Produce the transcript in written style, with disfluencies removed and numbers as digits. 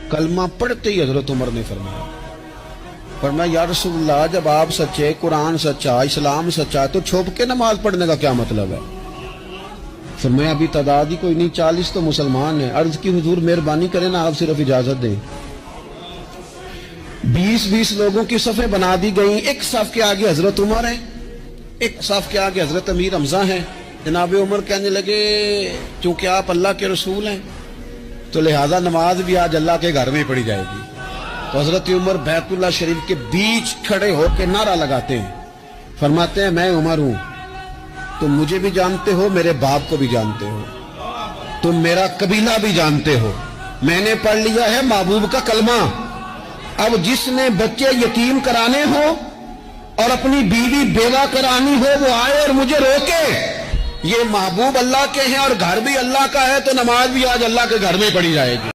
کلمہ پڑھتے ہی حضرت عمر نے فرمایا یا رسول اللہ جب آپ سچے، قرآن سچا، اسلام سچا، تو چھپ کے نماز پڑھنے کا کیا مطلب ہے؟ فرمایا ابھی تعداد ہی کوئی نہیں، 40 تو مسلمان ہیں۔ عرض کی حضور مہربانی کریں نا، آپ صرف اجازت دیں۔ 20 لوگوں کی صفیں بنا دی گئیں، ایک صف کے آگے حضرت عمر ہیں، ایک صف کے آگے حضرت امیر حمزہ ہیں۔ جناب عمر کہنے لگے چونکہ آپ اللہ کے رسول ہیں تو لہذا نماز بھی آج اللہ کے گھر میں پڑھی جائے گی۔ تو حضرت عمر بیت اللہ شریف کے بیچ کھڑے ہو کے نعرہ لگاتے ہیں، فرماتے ہیں میں عمر ہوں، تم مجھے بھی جانتے ہو، میرے باپ کو بھی جانتے ہو، تم میرا قبیلہ بھی جانتے ہو، میں نے پڑھ لیا ہے محبوب کا کلمہ۔ اب جس نے بچے یتیم کرانے ہو اور اپنی بیوی بیوہ کرانی ہو وہ آئے اور مجھے روکے۔ یہ محبوب اللہ کے ہیں اور گھر بھی اللہ کا ہے، تو نماز بھی آج اللہ کے گھر میں پڑھی جائے گی۔